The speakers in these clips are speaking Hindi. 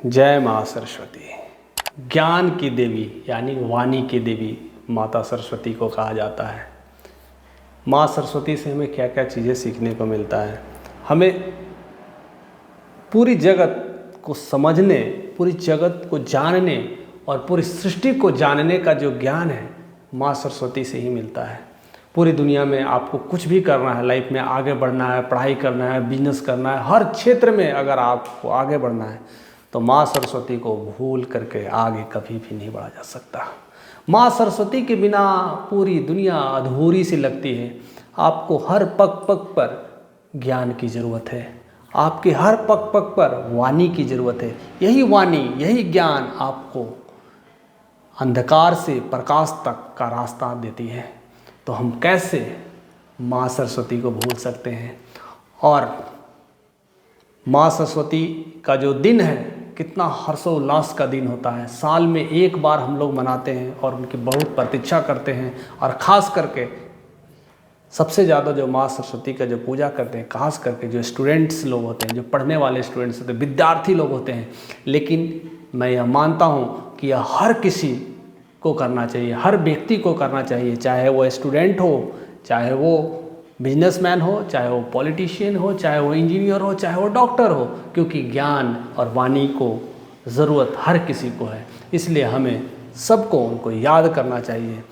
जय माँ सरस्वती। ज्ञान की देवी यानी वाणी की देवी माता सरस्वती को कहा जाता है। माँ सरस्वती से हमें क्या क्या चीज़ें सीखने को मिलता है। हमें पूरी जगत को समझने, पूरी जगत को जानने और पूरी सृष्टि को जानने का जो ज्ञान है माँ सरस्वती से ही मिलता है। पूरी दुनिया में आपको कुछ भी करना है, लाइफ में आगे बढ़ना है, पढ़ाई करना है, बिजनेस करना है, हर क्षेत्र में अगर आपको आगे बढ़ना है तो माँ सरस्वती को भूल करके आगे कभी भी नहीं बढ़ा जा सकता। माँ सरस्वती के बिना पूरी दुनिया अधूरी सी लगती है। आपको हर पग पग पर ज्ञान की ज़रूरत है, आपके हर पग पग पर वाणी की ज़रूरत है। यही वाणी, यही ज्ञान आपको अंधकार से प्रकाश तक का रास्ता देती है। तो हम कैसे माँ सरस्वती को भूल सकते हैं। और माँ सरस्वती का जो दिन है कितना हर्षोल्लास का दिन होता है। साल में एक बार हम लोग मनाते हैं और उनकी बहुत प्रतीक्षा करते हैं। और ख़ास करके सबसे ज़्यादा जो माँ सरस्वती का जो पूजा करते हैं, खास करके जो स्टूडेंट्स लोग होते हैं, जो पढ़ने वाले स्टूडेंट्स होते हैं, विद्यार्थी लोग होते हैं। लेकिन मैं यह मानता हूँ कि यह हर किसी को करना चाहिए, हर व्यक्ति को करना चाहिए, चाहे वो स्टूडेंट हो, चाहे वो बिजनेसमैन हो, चाहे वो पॉलिटिशियन हो, चाहे वो इंजीनियर हो, चाहे वो डॉक्टर हो, क्योंकि ज्ञान और वाणी को ज़रूरत हर किसी को है। इसलिए हमें सबको उनको याद करना चाहिए।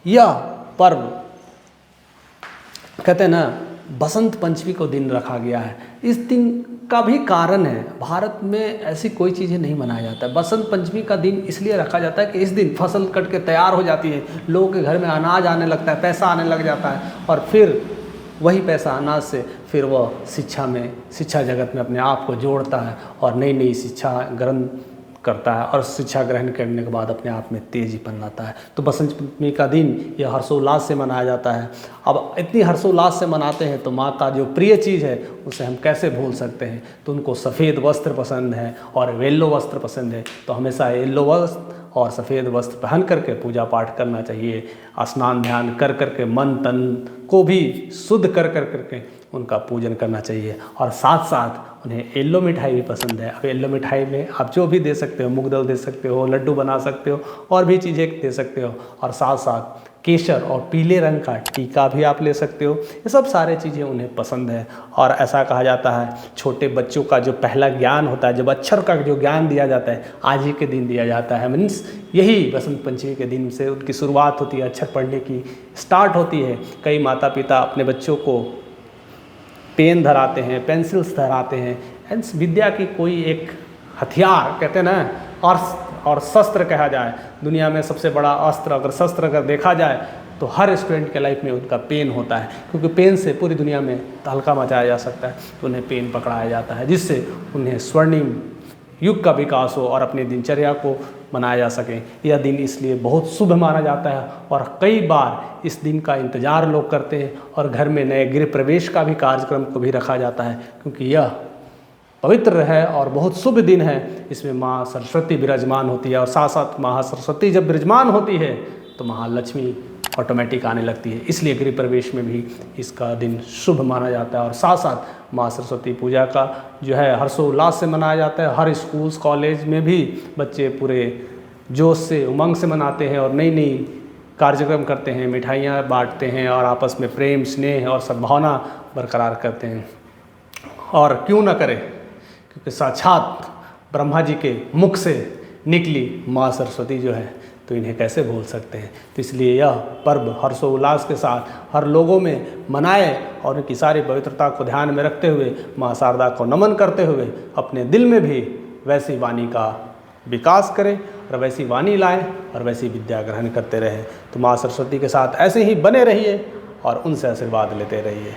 यह पर्व कहते हैं ना, बसंत पंचमी को दिन रखा गया है। इस दिन का भी कारण है, भारत में ऐसी कोई चीज़ें नहीं मनाया जाता है। बसंत पंचमी का दिन इसलिए रखा जाता है कि इस दिन फसल कट के तैयार हो जाती है, लोगों के घर में अनाज आने लगता है, पैसा आने लग जाता है, और फिर वही पैसा अनाज से फिर वह शिक्षा जगत में अपने आप को जोड़ता है और नई नई शिक्षा ग्रहण करता है, और शिक्षा ग्रहण करने के बाद अपने आप में तेजीपन लाता है। तो बसंत पंचमी का दिन यह हर्षोल्लास से मनाया जाता है। अब इतनी हर्षोल्लास से मनाते हैं तो माँ का जो प्रिय चीज़ है उसे हम कैसे भूल सकते हैं। तो उनको सफ़ेद वस्त्र पसंद है और येलो वस्त्र पसंद है, तो हमेशा येलो वस्त्र और सफ़ेद वस्त्र पहन करके पूजा पाठ करना चाहिए। स्नान ध्यान कर करके मन तन को भी शुद्ध कर करके उनका पूजन करना चाहिए। और साथ साथ उन्हें येलो मिठाई भी पसंद है। अब येलो मिठाई में आप जो भी दे सकते हो, मूंग दाल दे सकते हो, लड्डू बना सकते हो, और भी चीज़ें दे सकते हो। और साथ साथ केसर और पीले रंग का टीका भी आप ले सकते हो। ये सब सारे चीज़ें उन्हें पसंद है। और ऐसा कहा जाता है छोटे बच्चों का जो पहला ज्ञान होता है, जब अक्षर का जो ज्ञान दिया जाता है, आज ही के दिन दिया जाता है। मीन्स यही बसंत पंचमी के दिन से उनकी शुरुआत होती है, अक्षर पढ़ने की स्टार्ट होती है। कई माता पिता अपने बच्चों को पेन धराते हैं, पेंसिल्स धराते हैं। विद्या की कोई एक हथियार कहते हैं ना, और शस्त्र कहा जाए, दुनिया में सबसे बड़ा अस्त्र अगर शस्त्र अगर देखा जाए तो हर स्टूडेंट के लाइफ में उनका पेन होता है, क्योंकि पेन से पूरी दुनिया में तहलका मचाया जा सकता है। तो उन्हें पेन पकड़ाया जाता है जिससे उन्हें स्वर्णिम युग का विकास हो और अपनी दिनचर्या को मनाया जा सके। यह दिन इसलिए बहुत शुभ माना जाता है और कई बार इस दिन का इंतज़ार लोग करते हैं। और घर में नए गृह प्रवेश का भी कार्यक्रम को भी रखा जाता है, क्योंकि यह पवित्र है और बहुत शुभ दिन है। इसमें माँ सरस्वती विराजमान होती है, और साथ साथ माँ सरस्वती जब विराजमान होती है तो महालक्ष्मी ऑटोमेटिक आने लगती है। इसलिए गृह प्रवेश में भी इसका दिन शुभ माना जाता है। और साथ साथ माँ सरस्वती पूजा का जो है हर्षोल्लास से मनाया जाता है। हर स्कूल्स कॉलेज में भी बच्चे पूरे जोश से उमंग से मनाते हैं और नई नई कार्यक्रम करते हैं, मिठाइयाँ बांटते हैं और आपस में प्रेम स्नेह और सद्भावना बरकरार करते हैं। और क्यों न करें, क्योंकि साक्षात ब्रह्मा जी के मुख से निकली माँ सरस्वती जो है, तो इन्हें कैसे भूल सकते हैं। तो इसलिए यह पर्व हर्षोल्लास के साथ हर लोगों में मनाए और उनकी सारी पवित्रता को ध्यान में रखते हुए माँ शारदा को नमन करते हुए अपने दिल में भी वैसी वाणी का विकास करें और वैसी वाणी लाएं और वैसी विद्या ग्रहण करते रहें। तो माँ सरस्वती के साथ ऐसे ही बने रहिए और उनसे आशीर्वाद लेते रहिए।